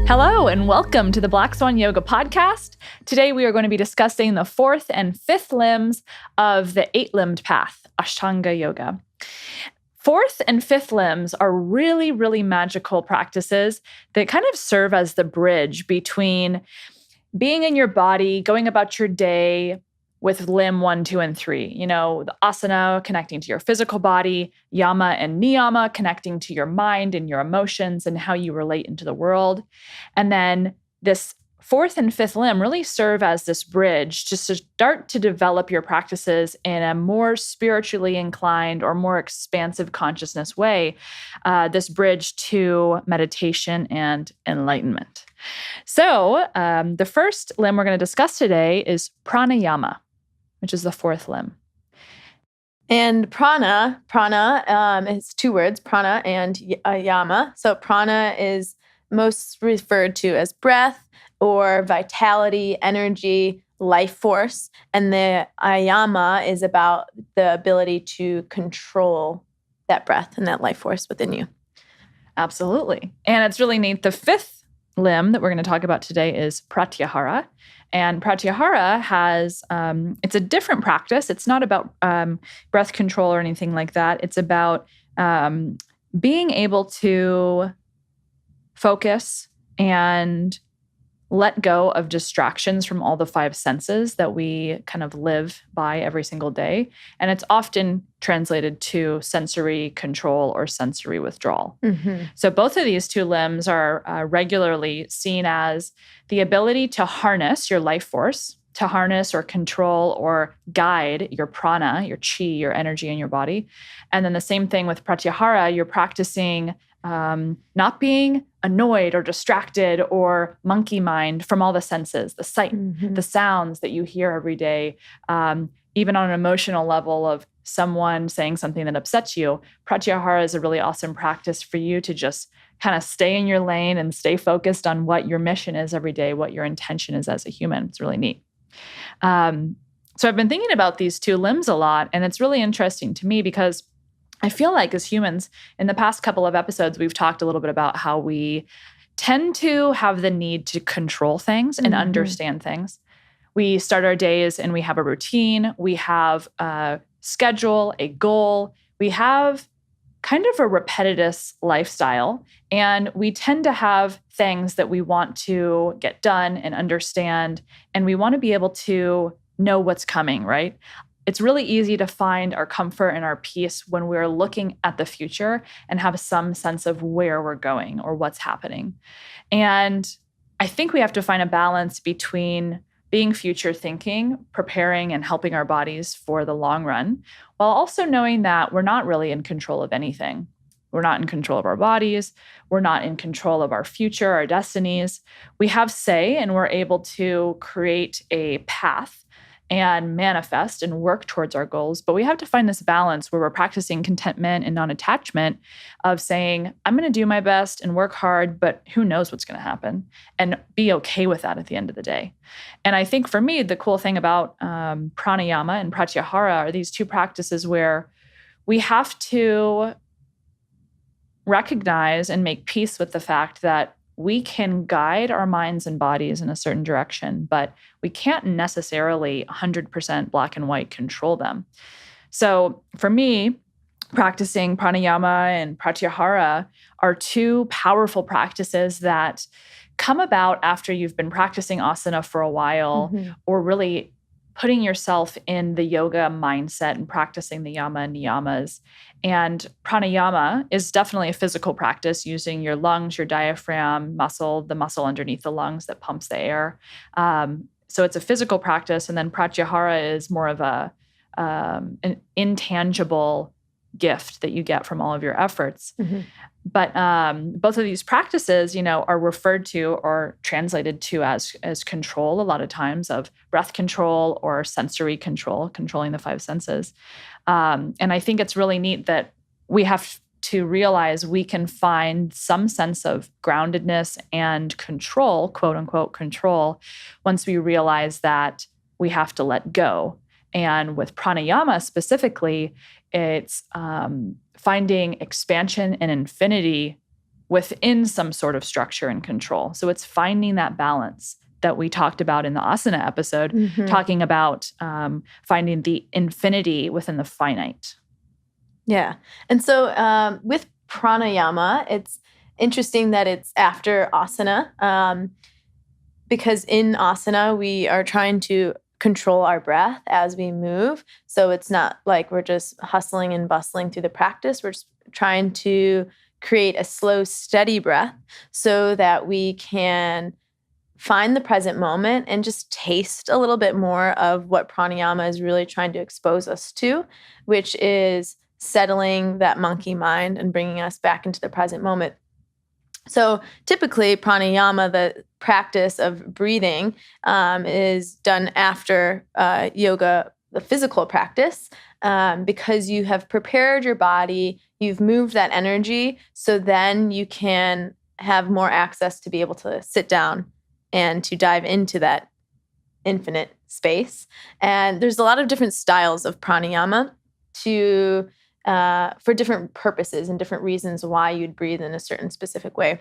Hello, and welcome to the Black Swan Yoga podcast. Today, we are going to be discussing the fourth and fifth limbs of the eight-limbed path, Ashtanga Yoga. Fourth and fifth limbs are really, really magical practices that kind of serve as the bridge between being in your body, going about your day with limb 1, 2, and 3. You know, the asana connecting to your physical body, yama and niyama connecting to your mind and your emotions and how you relate into the world. And then this fourth and fifth limb really serve as this bridge just to start to develop your practices in a more spiritually inclined or more expansive consciousness way, this bridge to meditation and enlightenment. So the first limb we're going to discuss today is pranayama, which is the fourth limb. And prana is two words, prana and yama. So prana is most referred to as breath or vitality, energy, life force. And the ayama is about the ability to control that breath and that life force within you. Absolutely. And it's really neat. The fifth limb that we're going to talk about today is Pratyahara. And Pratyahara has, it's a different practice. It's not about breath control or anything like that. It's about being able to focus and let go of distractions from all the five senses that we kind of live by every single day. And it's often translated to sensory control or sensory withdrawal. Mm-hmm. So both of these two limbs are regularly seen as the ability to harness your life force, to harness or control or guide your prana, your chi, your energy in your body. And then the same thing with Pratyahara, you're practicing not being annoyed or distracted or monkey mind from all the senses, the sight, mm-hmm. the sounds that you hear every day, even on an emotional level of someone saying something that upsets you. Pratyahara is a really awesome practice for you to just kind of stay in your lane and stay focused on what your mission is every day, what your intention is as a human. It's really neat. So I've been thinking about these two limbs a lot, and it's really interesting to me because I feel like as humans, in the past couple of episodes, we've talked a little bit about how we tend to have the need to control things and mm-hmm. understand things. We start our days and we have a routine. We have a schedule, a goal. We have kind of a repetitious lifestyle. And we tend to have things that we want to get done and understand. And we want to be able to know what's coming, right? It's really easy to find our comfort and our peace when we're looking at the future and have some sense of where we're going or what's happening. And I think we have to find a balance between being future thinking, preparing and helping our bodies for the long run, while also knowing that we're not really in control of anything. We're not in control of our bodies. We're not in control of our future, our destinies. We have say, and we're able to create a path and manifest and work towards our goals. But we have to find this balance where we're practicing contentment and non-attachment of saying, I'm going to do my best and work hard, but who knows what's going to happen, and be okay with that at the end of the day. And I think for me, the cool thing about pranayama and pratyahara are these two practices where we have to recognize and make peace with the fact that we can guide our minds and bodies in a certain direction, but we can't necessarily 100% black and white control them. So for me, practicing pranayama and pratyahara are two powerful practices that come about after you've been practicing asana for a while, mm-hmm. or really putting yourself in the yoga mindset and practicing the yama and niyamas. And pranayama is definitely a physical practice using your lungs, your diaphragm muscle, the muscle underneath the lungs that pumps the air. So it's a physical practice. And then pratyahara is more of an intangible gift that you get from all of your efforts. Mm-hmm. But both of these practices, are referred to or translated to as control a lot of times, of breath control or sensory control, controlling the five senses. And I think it's really neat that we have to realize we can find some sense of groundedness and control, quote unquote control, once we realize that we have to let go. And with pranayama specifically, it's finding expansion and infinity within some sort of structure and control. So it's finding that balance that we talked about in the asana episode, talking about finding the infinity within the finite. Yeah. And so with pranayama, it's interesting that it's after asana, because in asana, we are trying to control our breath as we move. So it's not like we're just hustling and bustling through the practice. We're just trying to create a slow, steady breath so that we can find the present moment and just taste a little bit more of what pranayama is really trying to expose us to, which is settling that monkey mind and bringing us back into the present moment. So typically pranayama, the practice of breathing, is done after yoga, the physical practice, because you have prepared your body, you've moved that energy, so then you can have more access to be able to sit down and to dive into that infinite space. And there's a lot of different styles of pranayama for different purposes and different reasons why you'd breathe in a certain specific way.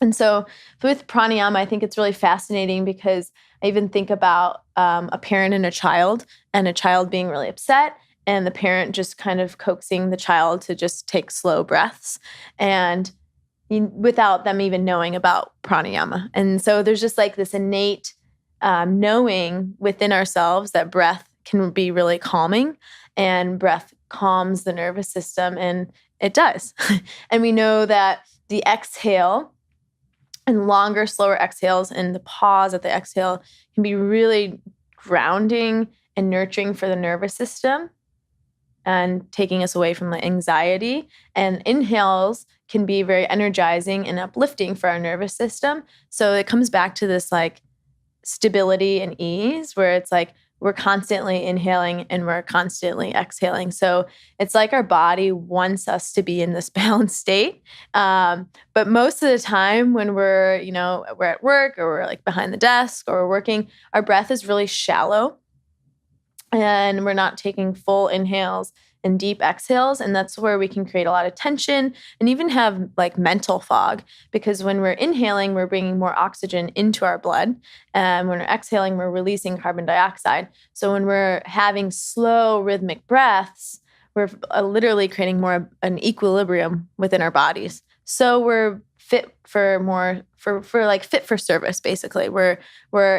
And so with pranayama, I think it's really fascinating because I even think about a parent and a child being really upset, and the parent just kind of coaxing the child to just take slow breaths, and without them even knowing about pranayama. And so there's just like this innate knowing within ourselves that breath can be really calming, and breath calms the nervous system, and it does. And we know that the exhale and longer, slower exhales and the pause at the exhale can be really grounding and nurturing for the nervous system and taking us away from the anxiety. And inhales can be very energizing and uplifting for our nervous system. So it comes back to this like stability and ease where it's like we're constantly inhaling and we're constantly exhaling. So it's like our body wants us to be in this balanced state. But most of the time when we're at work or we're like behind the desk or we're working, our breath is really shallow and we're not taking full inhales and deep exhales. And that's where we can create a lot of tension and even have like mental fog, because when we're inhaling, we're bringing more oxygen into our blood. And when we're exhaling, we're releasing carbon dioxide. So when we're having slow rhythmic breaths, we're literally creating more an equilibrium within our bodies. So we're fit for fit for service, basically. We're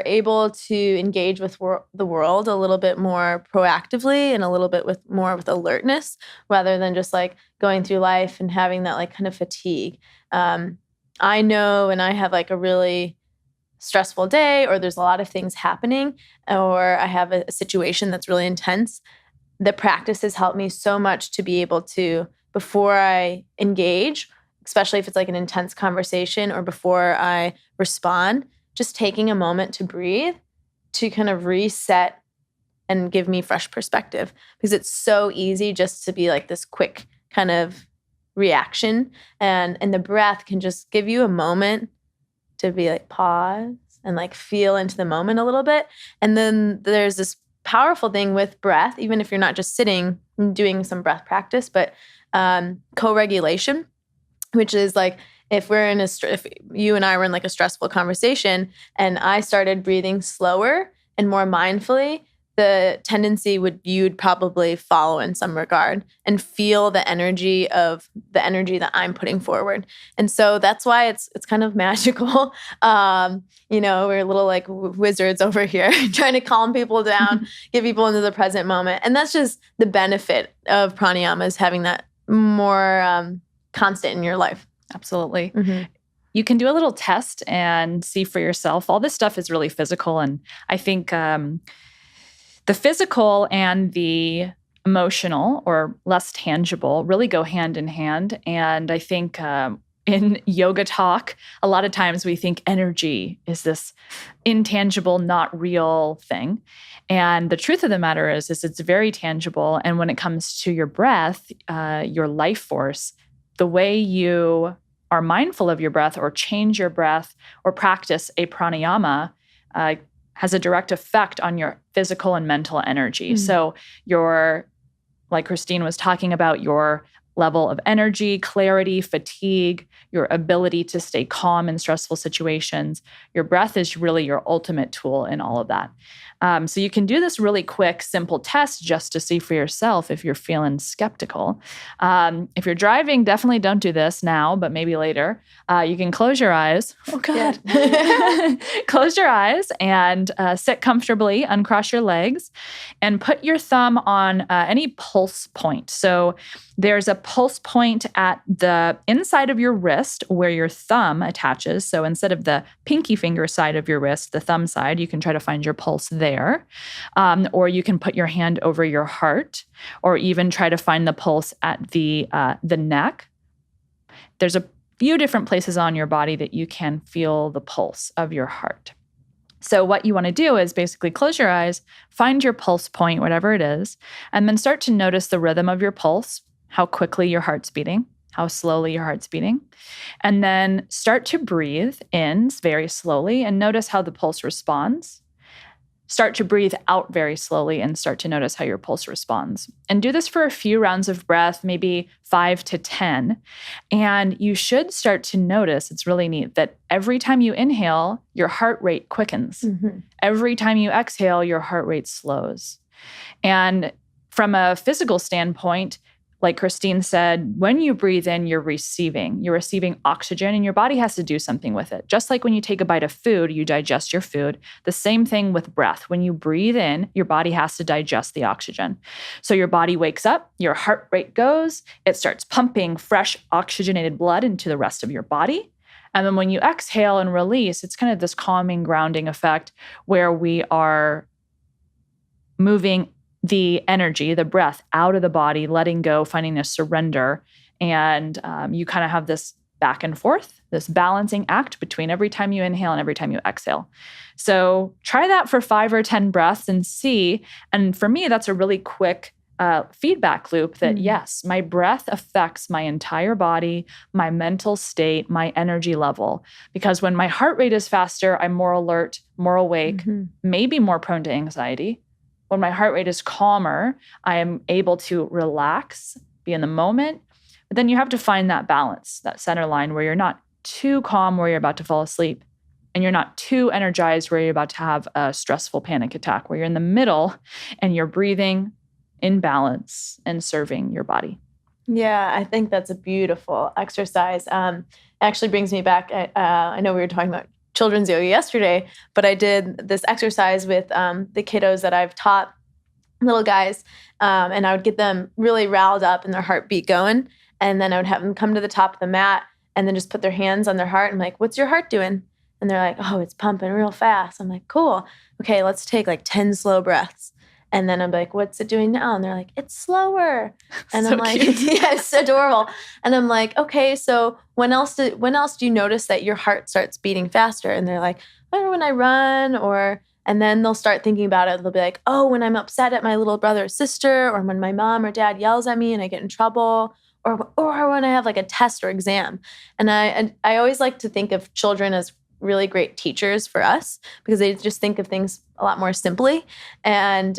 able to engage with the world a little bit more proactively and a little bit with alertness, rather than just like going through life and having that like kind of fatigue. I know when I have like a really stressful day, or there's a lot of things happening, or I have a situation that's really intense, the practice has helped me so much to be able to, before I engage, especially if it's like an intense conversation or before I respond, just taking a moment to breathe, to kind of reset and give me fresh perspective, because it's so easy just to be like this quick kind of reaction. And the breath can just give you a moment to be like pause and like feel into the moment a little bit. And then there's this powerful thing with breath, even if you're not just sitting and doing some breath practice, but co-regulation, which is like if you and I were in like a stressful conversation and I started breathing slower and more mindfully, the tendency you'd probably follow in some regard and feel the energy that I'm putting forward. And so that's why it's kind of magical. We're little like wizards over here trying to calm people down, get people into the present moment. And that's just the benefit of pranayama, is having that more constant in your life. Absolutely. Mm-hmm. You can do a little test and see for yourself. All this stuff is really physical. And I think the physical and the emotional, or less tangible, really go hand in hand. And I think in yoga talk, a lot of times we think energy is this intangible, not real thing. And the truth of the matter is it's very tangible. And when it comes to your breath, your life force, the way you are mindful of your breath or change your breath or practice a pranayama has a direct effect on your physical and mental energy. Mm-hmm. So like Christine was talking about, your level of energy, clarity, fatigue, your ability to stay calm in stressful situations. Your breath is really your ultimate tool in all of that. So you can do this really quick, simple test just to see for yourself if you're feeling skeptical. If you're driving, definitely don't do this now, but maybe later. You can close your eyes. Oh, God. Yeah. Close your eyes and sit comfortably, uncross your legs, and put your thumb on any pulse point. So there's a pulse point at the inside of your wrist where your thumb attaches. So instead of the pinky finger side of your wrist, the thumb side, you can try to find your pulse there. Or you can put your hand over your heart, or even try to find the pulse at the neck. There's a few different places on your body that you can feel the pulse of your heart. So what you want to do is basically close your eyes, find your pulse point, whatever it is, and then start to notice the rhythm of your pulse, how quickly your heart's beating, how slowly your heart's beating. And then start to breathe in very slowly and notice how the pulse responds. Start to breathe out very slowly and start to notice how your pulse responds. And do this for a few rounds of breath, maybe 5 to 10. And you should start to notice, it's really neat, that every time you inhale, your heart rate quickens. Mm-hmm. Every time you exhale, your heart rate slows. And from a physical standpoint, like Christine said, when you breathe in, you're receiving oxygen, and your body has to do something with it. Just like when you take a bite of food, you digest your food. The same thing with breath. When you breathe in, your body has to digest the oxygen. So your body wakes up, your heart rate goes, it starts pumping fresh oxygenated blood into the rest of your body. And then when you exhale and release, it's kind of this calming, grounding effect where we are moving the energy, the breath out of the body, letting go, finding this surrender. And you kind of have this back and forth, this balancing act between every time you inhale and every time you exhale. So try that for 5 or 10 breaths and see. And for me, that's a really quick feedback loop that, yes, my breath affects my entire body, my mental state, my energy level. Because when my heart rate is faster, I'm more alert, more awake, maybe more prone to anxiety. When my heart rate is calmer, I am able to relax, be in the moment. But then you have to find that balance, that center line where you're not too calm where you're about to fall asleep, and you're not too energized where you're about to have a stressful panic attack, where you're in the middle and you're breathing in balance and serving your body. Yeah, I think that's a beautiful exercise. Actually brings me back. I know we were talking about children's yoga yesterday, but I did this exercise with the kiddos that I've taught, little guys, and I would get them really riled up and their heartbeat going. And then I would have them come to the top of the mat and then just put their hands on their heart. I'm like, what's your heart doing? And they're like, oh, it's pumping real fast. I'm like, cool. Okay, let's take like 10 slow breaths. And then I'm like, what's it doing now? And they're like, it's slower. And So I'm like, cute. yeah, it's adorable. And I'm like, okay, so when else do you notice that your heart starts beating faster? And they're like, oh, when I run, and then they'll start thinking about it. They'll be like, oh, when I'm upset at my little brother or sister, or when my mom or dad yells at me and I get in trouble, or when I have like a test or exam. And I always like to think of children as really great teachers for us because they just think of things a lot more simply. And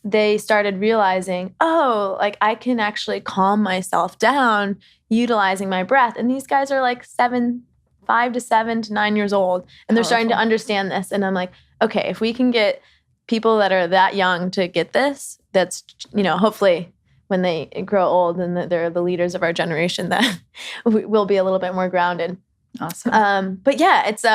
they started realizing, oh, like I can actually calm myself down utilizing my breath. And these guys are like 5 to 7 to 9 years old. And they're starting to understand this. And I'm like, okay, if we can get people that are that young to get this, that's, hopefully when they grow old and they're the leaders of our generation, that we'll be a little bit more grounded. Awesome. But yeah, it's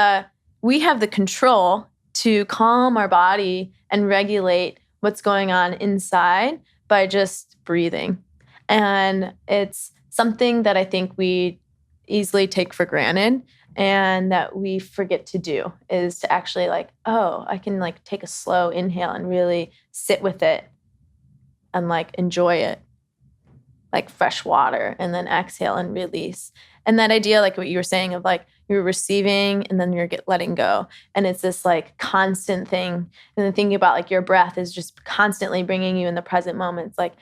we have the control to calm our body and regulate what's going on inside by just breathing. And it's something that I think we easily take for granted and that we forget to do, is to actually like, oh, I can like take a slow inhale and really sit with it and like enjoy it, like fresh water, and then exhale and release. And that idea, like what you were saying of like you're receiving and then you're letting go. And it's this like constant thing. And then thinking about like your breath is just constantly bringing you in the present moment. It's like,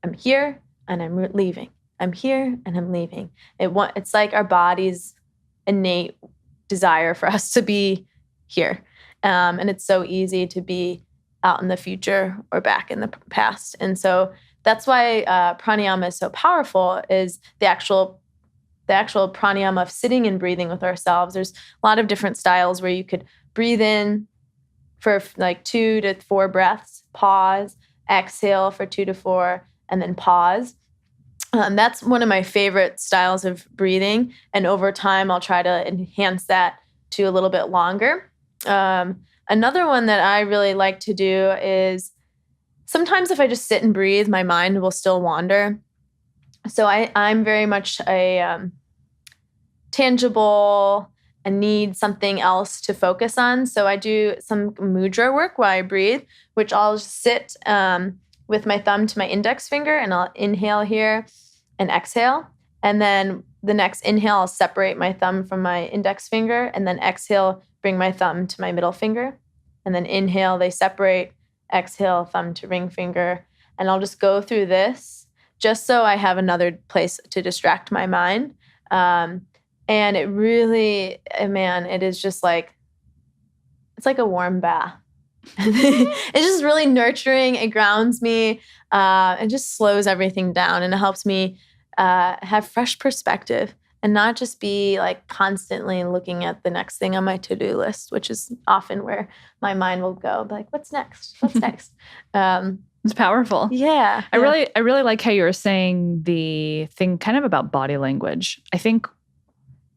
I'm here and I'm leaving. I'm here and I'm leaving. It's like our body's innate desire for us to be here. And it's so easy to be out in the future or back in the past. And so that's why pranayama is so powerful, is the actual pranayama of sitting and breathing with ourselves. There's a lot of different styles where you could breathe in for like 2 to 4 breaths, pause, exhale for 2 to 4, and then pause. That's one of my favorite styles of breathing. And over time, I'll try to enhance that to a little bit longer. Another one that I really like to do is sometimes if I just sit and breathe, my mind will still wander. So I'm very much a tangible and need something else to focus on. So I do some mudra work while I breathe, which I'll just sit with my thumb to my index finger, and I'll inhale here and exhale. And then the next inhale, I'll separate my thumb from my index finger, and then exhale, bring my thumb to my middle finger. And then inhale, they separate, exhale, thumb to ring finger. And I'll just go through this just so I have another place to distract my mind. And it really, man, it is just like, it's like a warm bath. It's just really nurturing. It grounds me. It just slows everything down, and it helps me have fresh perspective and not just be like constantly looking at the next thing on my to-do list, which is often where my mind will go. Like, what's next? What's next? It's powerful. Yeah. I really like how you were saying the thing kind of about body language. I think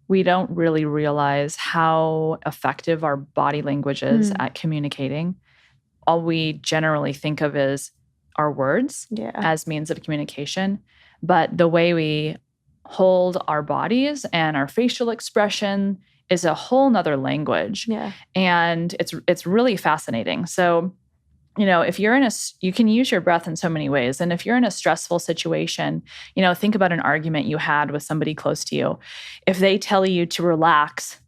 we don't really realize how effective our body language is at communicating. All we generally think of is our words as means of communication. But the way we hold our bodies and our facial expression is a whole nother language. Yeah. And it's really fascinating. So, if you're you can use your breath in so many ways. And if you're in a stressful situation, think about an argument you had with somebody close to you. If they tell you to relax,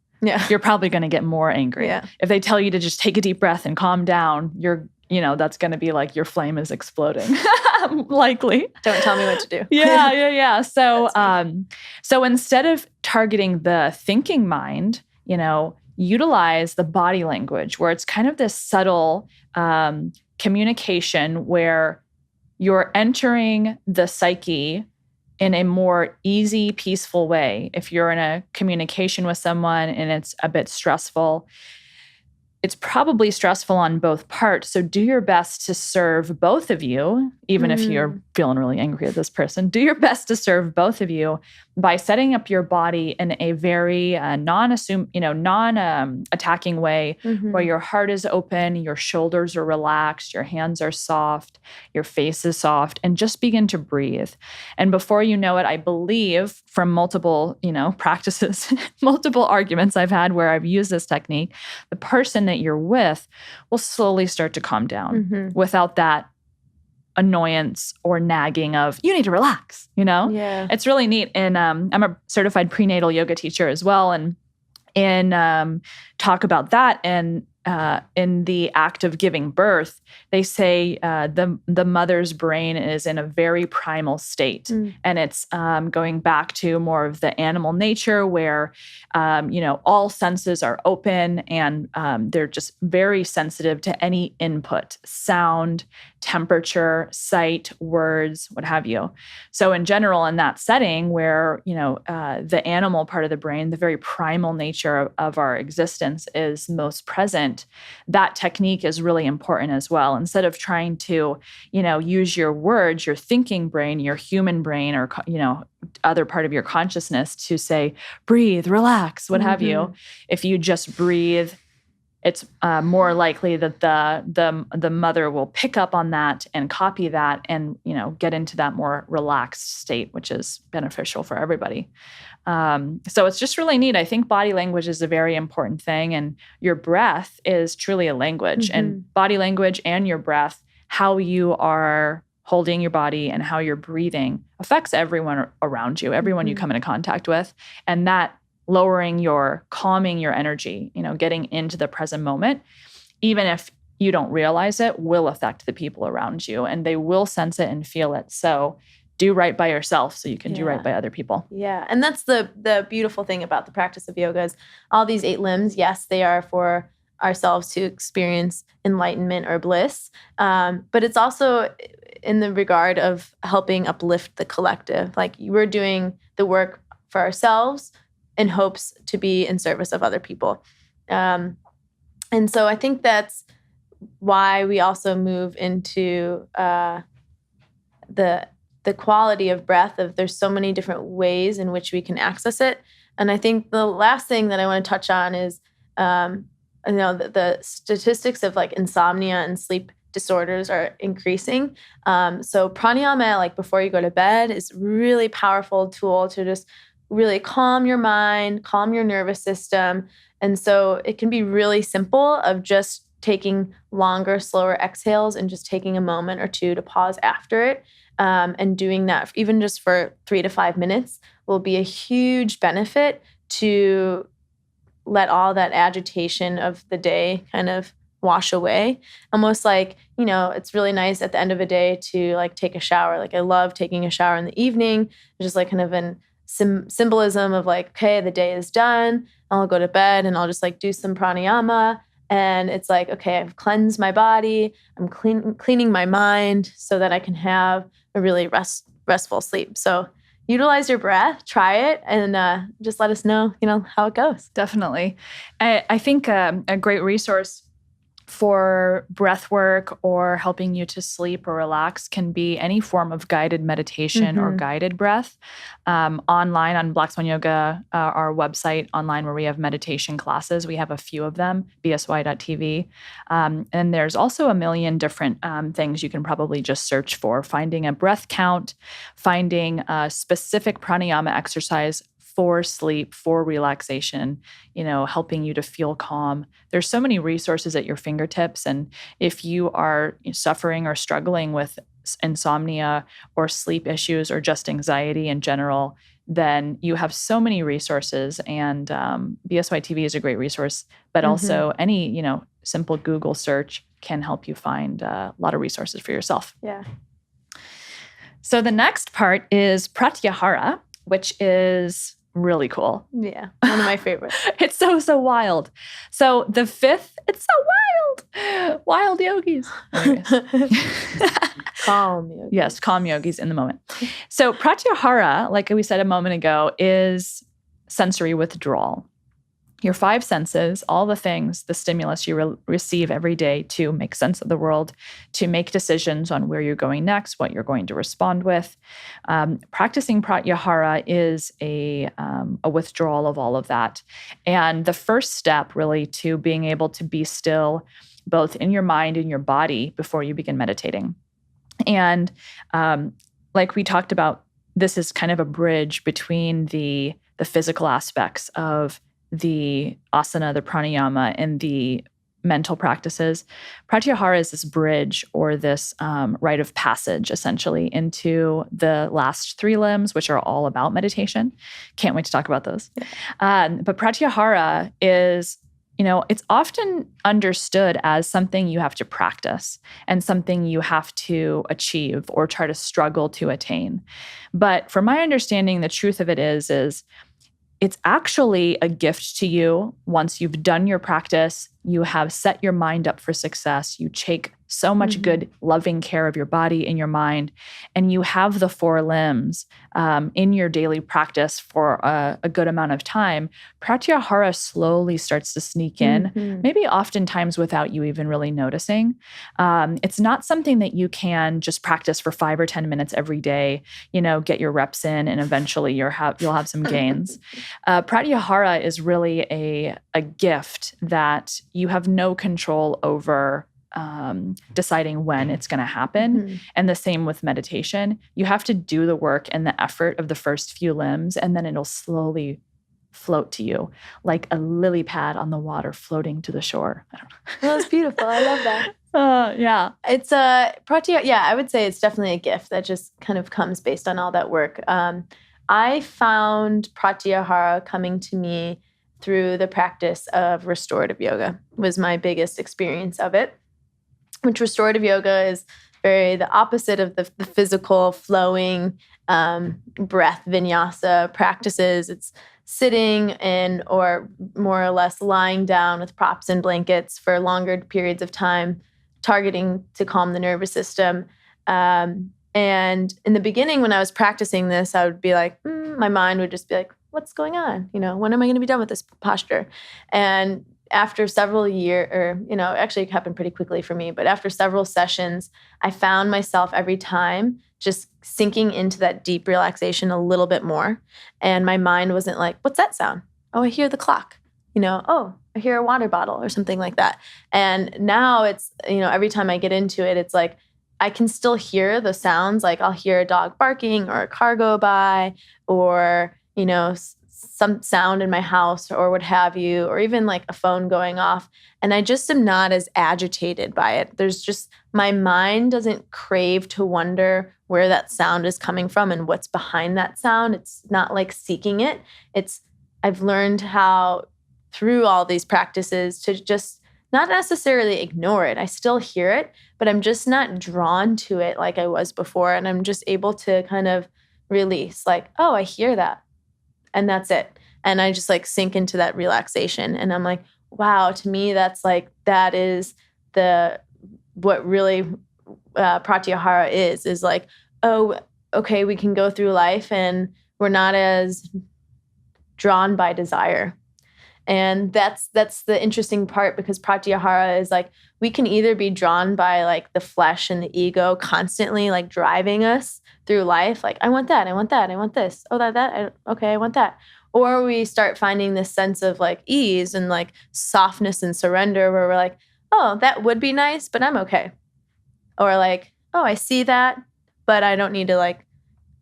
you're probably going to get more angry. Yeah. If they tell you to just take a deep breath and calm down, that's going to be like your flame is exploding, likely. Don't tell me what to do. Yeah. So instead of targeting the thinking mind, utilize the body language, where it's kind of this subtle communication where you're entering the psyche in a more easy, peaceful way. If you're in a communication with someone and it's a bit stressful, it's probably stressful on both parts. So do your best to serve both of you, even if you're feeling really angry at this person. Do your best to serve both of you by setting up your body in a very non-attacking way, where your heart is open, your shoulders are relaxed, your hands are soft, your face is soft, and just begin to breathe. And before you know it, I believe from multiple, practices, multiple arguments I've had where I've used this technique, the person that you're with will slowly start to calm down without that annoyance or nagging of, you need to relax, Yeah. It's really neat. And I'm a certified prenatal yoga teacher as well. And talk about that. And in the act of giving birth, they say the mother's brain is in a very primal state. And it's going back to more of the animal nature where, all senses are open and they're just very sensitive to any input, sound, temperature, sight, words, what have you. So in general, in that setting where, the animal part of the brain, the very primal nature of our existence is most present, that technique is really important as well. Instead of trying to, use your words, your thinking brain, your human brain, or, other part of your consciousness to say, breathe, relax, what have you. If you just breathe, it's more likely that the mother will pick up on that and copy that and, get into that more relaxed state, which is beneficial for everybody. So it's just really neat. I think body language is a very important thing, and your breath is truly a language. And body language and your breath, how you are holding your body and how you're breathing affects everyone around you, everyone you come into contact with. And that calming your energy, getting into the present moment, even if you don't realize it, will affect the people around you, and they will sense it and feel it. So do right by yourself so you can do right by other people. Yeah. And that's the beautiful thing about the practice of yoga is all these 8 limbs, yes, they are for ourselves to experience enlightenment or bliss. But it's also in the regard of helping uplift the collective. Like we're doing the work for ourselves in hopes to be in service of other people. And so I think that's why we also move into the quality of breath. Of there's so many different ways in which we can access it. And I think the last thing that I want to touch on is, the statistics of like insomnia and sleep disorders are increasing. So pranayama, like before you go to bed, is a really powerful tool to just really calm your mind, calm your nervous system. And so it can be really simple of just taking longer, slower exhales and just taking a moment or two to pause after it. And doing that even just for 3 to 5 minutes will be a huge benefit to let all that agitation of the day kind of wash away. Almost like, it's really nice at the end of a day to like take a shower. Like I love taking a shower in the evening, just like kind of an symbolism of like, okay, the day is done. I'll go to bed and I'll just like do some pranayama. And it's like, okay, I've cleansed my body. I'm cleaning my mind so that I can have a really restful sleep. So utilize your breath, try it, and just let us know, how it goes. Definitely. I think a great resource for breath work or helping you to sleep or relax can be any form of guided meditation or guided breath. Online on Black Swan Yoga, our website online where we have meditation classes, we have a few of them, bsy.tv. And there's also a million different things you can probably just search for, finding a breath count, finding a specific pranayama exercise for sleep, for relaxation, helping you to feel calm. There's so many resources at your fingertips. And if you are suffering or struggling with insomnia or sleep issues or just anxiety in general, then you have so many resources. And BSY TV is a great resource, but also any, simple Google search can help you find a lot of resources for yourself. Yeah. So the next part is Pratyahara, which is really cool. Yeah, one of my favorites. It's so wild. So the fifth, it's so wild. Wild yogis. Calm yogis. Yes, calm yogis in the moment. So Pratyahara, like we said a moment ago, is sensory withdrawal. Your 5 senses, all the things, the stimulus you receive every day to make sense of the world, to make decisions on where you're going next, what you're going to respond with. Practicing Pratyahara is a withdrawal of all of that. And the first step really to being able to be still, both in your mind and your body before you begin meditating. And like we talked about, this is kind of a bridge between the physical aspects of the asana, the pranayama, and the mental practices. Pratyahara is this bridge or this rite of passage, essentially, into the last 3 limbs, which are all about meditation. Can't wait to talk about those. Yeah. But Pratyahara is, it's often understood as something you have to practice and something you have to achieve or try to struggle to attain. But from my understanding, the truth of it is it's actually a gift to you once you've done your practice, you have set your mind up for success, you take so much good, loving care of your body and your mind, and you have the 4 limbs in your daily practice for a good amount of time. Pratyahara slowly starts to sneak in, maybe oftentimes without you even really noticing. It's not something that you can just practice for 5 or 10 minutes every day, get your reps in, and eventually you'll have some gains. Pratyahara is really a gift that you have no control over deciding when it's going to happen. And the same with meditation. You have to do the work and the effort of the first few limbs, and then it'll slowly float to you like a lily pad on the water floating to the shore. I don't know. Well, that's beautiful. I love that. Yeah. It's Pratyahara. Yeah, I would say it's definitely a gift that just kind of comes based on all that work. I found Pratyahara coming to me through the practice of restorative yoga was my biggest experience of it, which restorative yoga is very the opposite of the physical flowing breath vinyasa practices. It's sitting in or more or less lying down with props and blankets for longer periods of time, targeting to calm the nervous system. And in the beginning, when I was practicing this, I would be like, my mind would just be like, what's going on? When am I going to be done with this posture? And after several years, or, actually it happened pretty quickly for me, but after several sessions, I found myself every time just sinking into that deep relaxation a little bit more. And my mind wasn't like, what's that sound? Oh, I hear the clock. Oh, I hear a water bottle or something like that. And now it's, every time I get into it, it's like, I can still hear the sounds. Like I'll hear a dog barking or a car go by or, some sound in my house or what have you, or even like a phone going off. And I just am not as agitated by it. There's just, my mind doesn't crave to wonder where that sound is coming from and what's behind that sound. It's not like seeking it. I've learned how through all these practices to just not necessarily ignore it. I still hear it, but I'm just not drawn to it like I was before. And I'm just able to kind of release like, oh, I hear that. And that's it. And I just like sink into that relaxation. And I'm like, wow, to me, that is what really Pratyahara is like, oh, okay, we can go through life and we're not as drawn by desire. And that's the interesting part, because Pratyahara is like, we can either be drawn by like the flesh and the ego constantly like driving us through life. Like, I want that, I want that, I want this. Oh, I want that. Or we start finding this sense of like ease and like softness and surrender where we're like, oh, that would be nice, but I'm okay. Or like, oh, I see that, but I don't need to like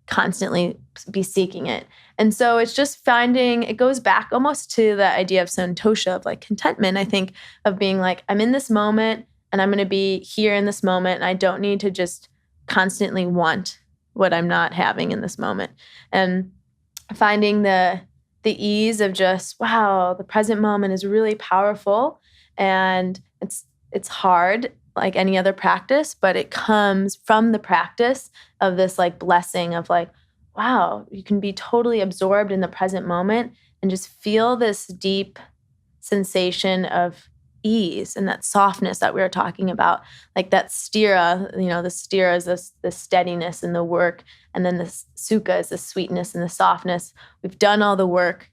constantly be seeking it. And so it's just it goes back almost to the idea of santosha, of like contentment, I think, of being like, I'm in this moment and I'm going to be here in this moment. And I don't need to just constantly want what I'm not having in this moment. And finding the ease of just, wow, the present moment is really powerful. And it's hard like any other practice, but it comes from the practice of this like blessing of like, wow, you can be totally absorbed in the present moment and just feel this deep sensation of ease and that softness that we were talking about. Like that stira, the stira is the steadiness and the work. And then the sukha is the sweetness and the softness. We've done all the work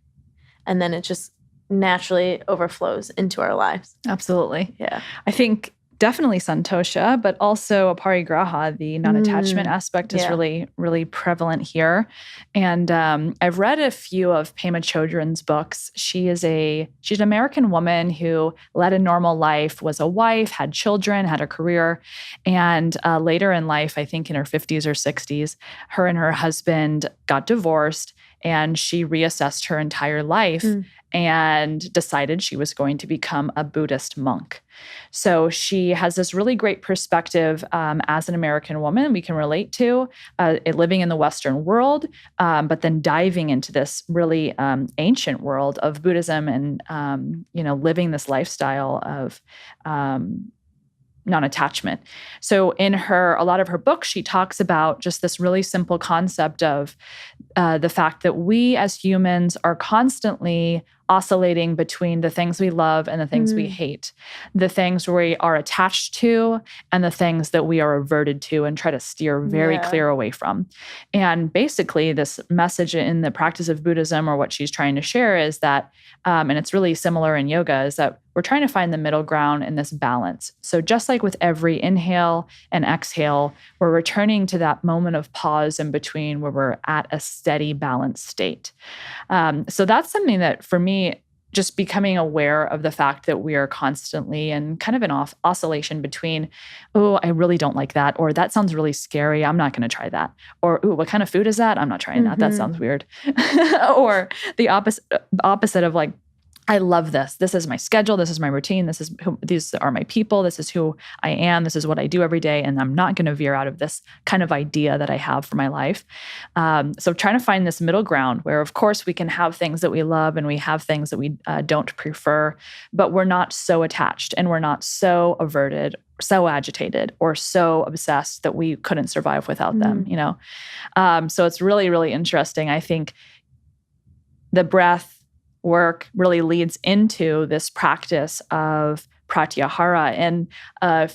and then it just naturally overflows into our lives. Absolutely. Yeah. I think definitely santosha, but also aparigraha, the non-attachment aspect is really, really prevalent here. And I've read a few of Pema Chodron's books. She's an American woman who led a normal life, was a wife, had children, had a career. And later in life, I think in her 50s or 60s, her and her husband got divorced and she reassessed her entire life and decided she was going to become a Buddhist monk. So she has this really great perspective as an American woman we can relate to, living in the Western world, but then diving into this really ancient world of Buddhism and, living this lifestyle of non-attachment. So in a lot of her books, she talks about just this really simple concept of the fact that we as humans are constantly oscillating between the things we love and the things we hate, the things we are attached to and the things that we are averted to and try to steer very clear away from. And basically this message in the practice of Buddhism, or what she's trying to share, is that, and it's really similar in yoga, is that we're trying to find the middle ground in this balance. So just like with every inhale and exhale, we're returning to that moment of pause in between where we're at a steady, balanced state. So that's something that for me, just becoming aware of the fact that we are constantly in kind of an oscillation between, oh, I really don't like that, or that sounds really scary, I'm not going to try that, or oh, what kind of food is that? I'm not trying that. That sounds weird. Or the opposite of like, I love this. This is my schedule. This is my routine. These are my people. This is who I am. This is what I do every day. And I'm not going to veer out of this kind of idea that I have for my life. So trying to find this middle ground where, of course, we can have things that we love and we have things that we don't prefer, but we're not so attached and we're not so averted, so agitated, or so obsessed that we couldn't survive without them, So it's really, really interesting. I think the breath work really leads into this practice of Pratyahara. And a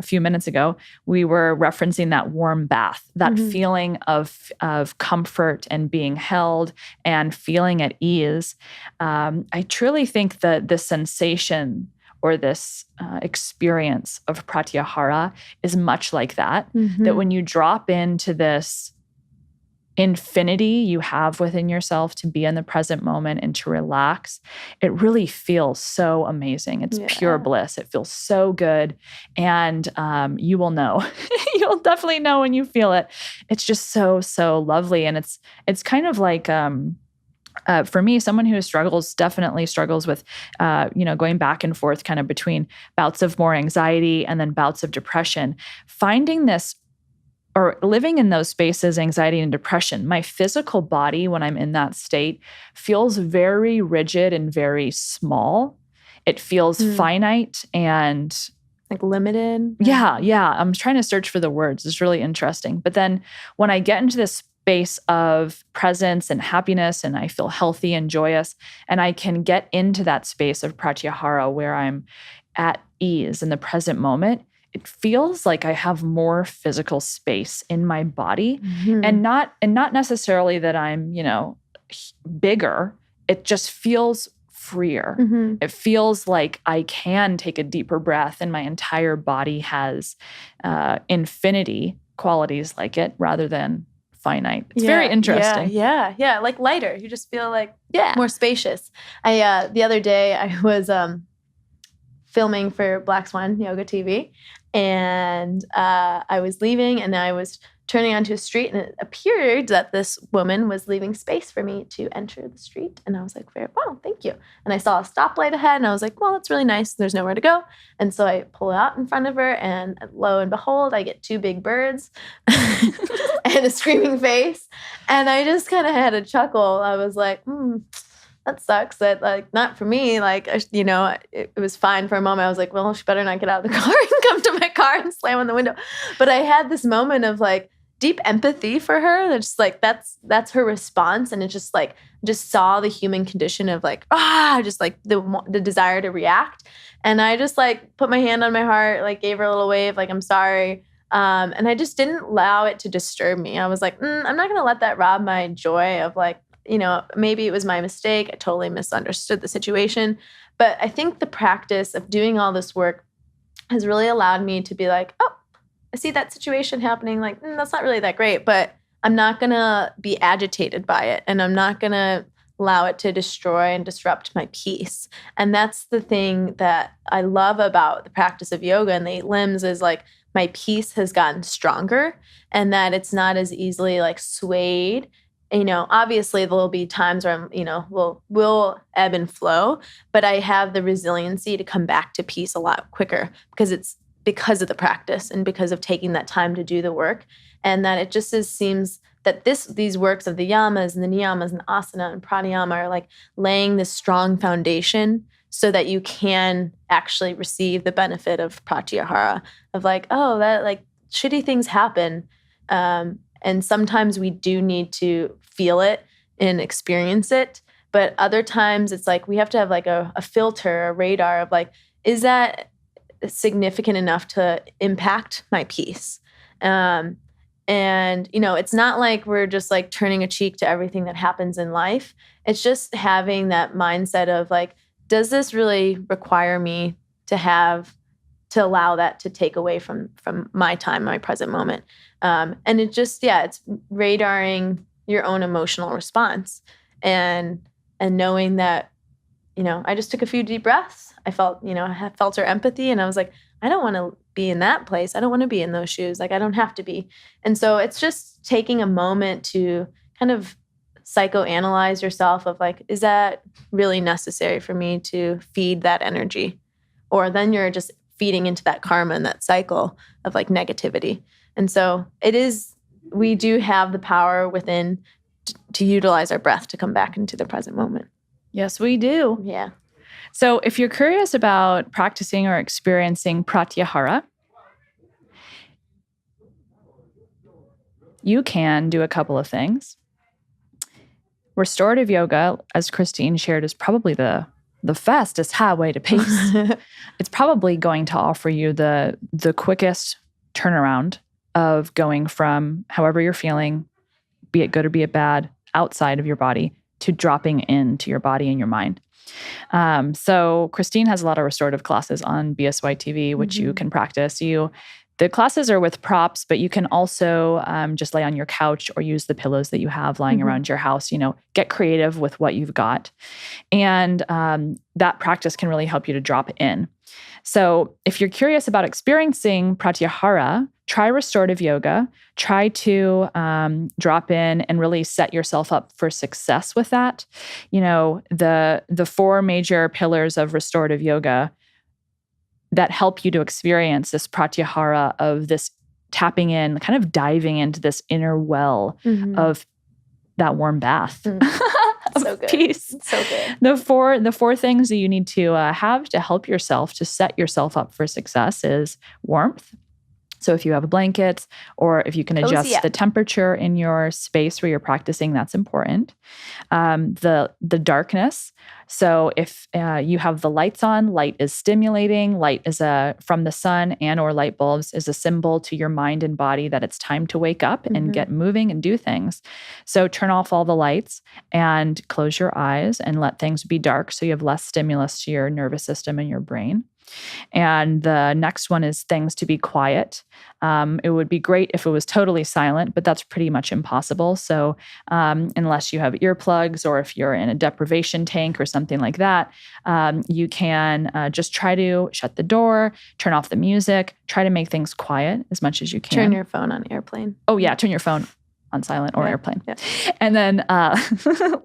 few minutes ago, we were referencing that warm bath, that feeling of comfort and being held and feeling at ease. I truly think that the sensation or this experience of Pratyahara is much like that, that when you drop into this infinity you have within yourself to be in the present moment and to relax, it really feels so amazing. It's pure bliss. It feels so good. And you will know. You'll definitely know when you feel it. It's just so, so lovely. And it's kind of like for me, someone who definitely struggles with, going back and forth kind of between bouts of more anxiety and then bouts of depression, finding this or living in those spaces, anxiety and depression, my physical body, when I'm in that state, feels very rigid and very small. It feels finite and like limited. Yeah. I'm trying to search for the words. It's really interesting. But then when I get into this space of presence and happiness, and I feel healthy and joyous, and I can get into that space of Pratyahara where I'm at ease in the present moment, it feels like I have more physical space in my body, and not necessarily that I'm, bigger. It just feels freer. It feels like I can take a deeper breath and my entire body has infinity qualities like it rather than finite. It's very interesting. Yeah. Like lighter. You just feel like more spacious. The other day I was filming for Black Swan Yoga TV, and I was leaving, and I was turning onto a street, and it appeared that this woman was leaving space for me to enter the street. And I was like, wow, thank you. And I saw a stoplight ahead, and I was like, well, that's really nice. There's nowhere to go. And so I pull out in front of her, and lo and behold, I get two big birds and a screaming face. And I just kind of had a chuckle. I was like, that sucks. That, like, not for me. Like, it was fine for a moment. I was like, well, she better not get out of the car and come to my car and slam on the window. But I had this moment of like deep empathy for her. That's like, that's her response. And it's just like, just saw the human condition of like, just like the desire to react. And I just like put my hand on my heart, like gave her a little wave, like, I'm sorry. And I just didn't allow it to disturb me. I was like, I'm not going to let that rob my joy of like, maybe it was my mistake. I totally misunderstood the situation. But I think the practice of doing all this work has really allowed me to be like, oh, I see that situation happening. Like, that's not really that great, but I'm not going to be agitated by it. And I'm not going to allow it to destroy and disrupt my peace. And that's the thing that I love about the practice of yoga and the 8 limbs is like my peace has gotten stronger, and that it's not as easily like swayed. Obviously there'll be times where I'm, will ebb and flow, but I have the resiliency to come back to peace a lot quicker because of the practice and because of taking that time to do the work. And that it just seems that these works of the yamas and the niyamas and asana and pranayama are like laying this strong foundation so that you can actually receive the benefit of pratyahara, of like, oh, that like shitty things happen. And sometimes we do need to feel it and experience it. But other times it's like we have to have like a filter, a radar of like, is that significant enough to impact my peace? And, it's not like we're just like turning a cheek to everything that happens in life. It's just having that mindset of like, does this really require me to allow that to take away from my time, my present moment? And it just, it's radaring your own emotional response and knowing that, I just took a few deep breaths. I felt, I felt her empathy, and I was like, I don't want to be in that place. I don't want to be in those shoes. Like, I don't have to be. And so it's just taking a moment to kind of psychoanalyze yourself of like, is that really necessary for me to feed that energy? Or then you're just feeding into that karma and that cycle of like negativity. And so we do have the power within to utilize our breath to come back into the present moment. Yes, we do. Yeah. So if you're curious about practicing or experiencing pratyahara, you can do a couple of things. Restorative yoga, as Christine shared, is probably the the fastest highway to peace. It's probably going to offer you the quickest turnaround of going from however you're feeling, be it good or be it bad, outside of your body, to dropping into your body and your mind. So Christine has a lot of restorative classes on BSY TV, which you can practice. The classes are with props, but you can also just lay on your couch or use the pillows that you have lying around your house. Get creative with what you've got. And that practice can really help you to drop in. So if you're curious about experiencing Pratyahara, try restorative yoga. Try to drop in and really set yourself up for success with that. The 4 major pillars of restorative yoga that help you to experience this pratyahara of this tapping in, kind of diving into this inner well of that warm bath of So good. peace. So good. The four things that you need to have to help yourself to set yourself up for success is warmth. So if you have a blanket, or if you can adjust the temperature in your space where you're practicing, that's important. The darkness. So if you have the lights on, light is stimulating. Light is from the sun and or light bulbs is a symbol to your mind and body that it's time to wake up and get moving and do things. So turn off all the lights and close your eyes and let things be dark so you have less stimulus to your nervous system and your brain. And the next one is things to be quiet. It would be great if it was totally silent, but that's pretty much impossible. So unless you have earplugs or if you're in a deprivation tank or something like that, you can just try to shut the door, turn off the music, try to make things quiet as much as you can. Turn your phone on airplane. Oh, yeah. Turn your phone on silent or airplane. Yeah. And then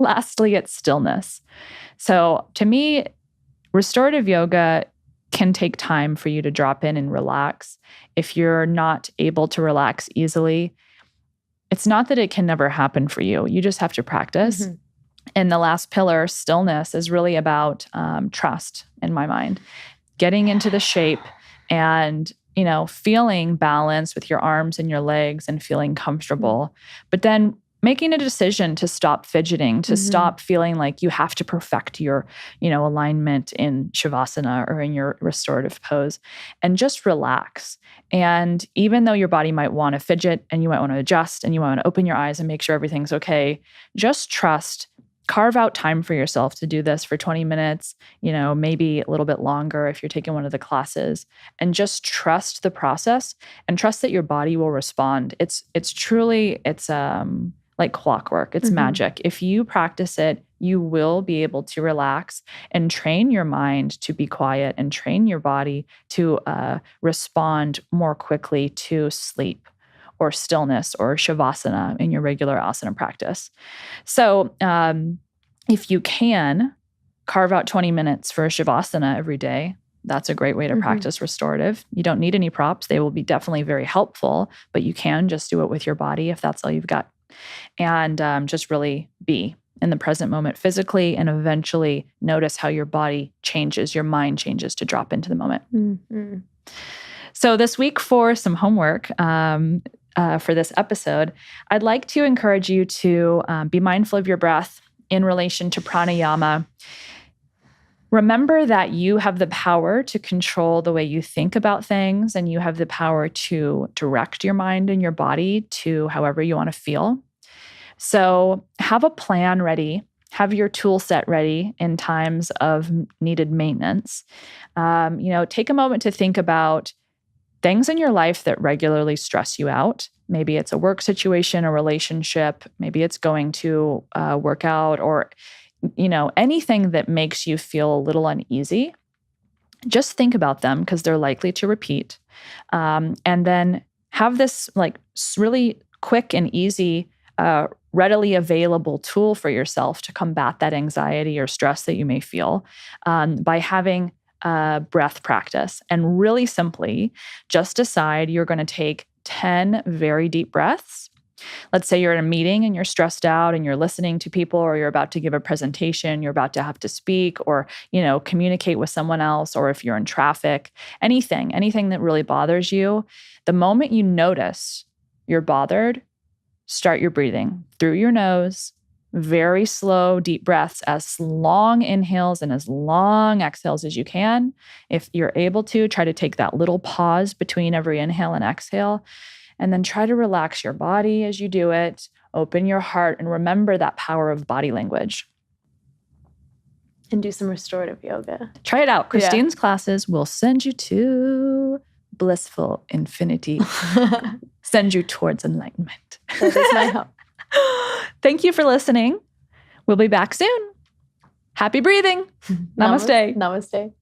lastly, it's stillness. So to me, restorative yoga can take time for you to drop in and relax. If you're not able to relax easily, it's not that it can never happen for you. You just have to practice. And the last pillar, stillness, is really about trust in my mind. Getting into the shape and, feeling balanced with your arms and your legs and feeling comfortable. But then making a decision to stop fidgeting, to stop feeling like you have to perfect your, alignment in Shavasana or in your restorative pose, and just relax. And even though your body might want to fidget and you might want to adjust and you want to open your eyes and make sure everything's okay, just trust. Carve out time for yourself to do this for 20 minutes, maybe a little bit longer if you're taking one of the classes, and just trust the process and trust that your body will respond. It's truly like clockwork. It's magic. If you practice it, you will be able to relax and train your mind to be quiet and train your body to respond more quickly to sleep or stillness or shavasana in your regular asana practice. So if you can carve out 20 minutes for a shavasana every day, that's a great way to practice restorative. You don't need any props. They will be definitely very helpful, but you can just do it with your body if that's all you've got. And just really be in the present moment physically, and eventually notice how your body changes, your mind changes to drop into the moment. So this week, for some homework for this episode, I'd like to encourage you to be mindful of your breath in relation to pranayama. Remember that you have the power to control the way you think about things, and you have the power to direct your mind and your body to however you want to feel. So have a plan ready, have your tool set ready in times of needed maintenance. Take a moment to think about things in your life that regularly stress you out. Maybe it's a work situation, a relationship, maybe it's going to work out, or anything that makes you feel a little uneasy. Just think about them because they're likely to repeat. And then have this really quick and easy, readily available tool for yourself to combat that anxiety or stress that you may feel by having a breath practice. And really simply, just decide you're going to take 10 very deep breaths. Let's say you're in a meeting and you're stressed out and you're listening to people, or you're about to give a presentation, you're about to have to speak or, communicate with someone else, or if you're in traffic, anything that really bothers you. The moment you notice you're bothered, start your breathing through your nose, very slow, deep breaths, as long inhales and as long exhales as you can. If you're able to, try to take that little pause between every inhale and exhale, and then try to relax your body as you do it. Open your heart and remember that power of body language. And do some restorative yoga. Try it out. Christine's classes will send you to blissful infinity, send you towards enlightenment. That is my hope. Thank you for listening. We'll be back soon. Happy breathing. Namaste. Namaste.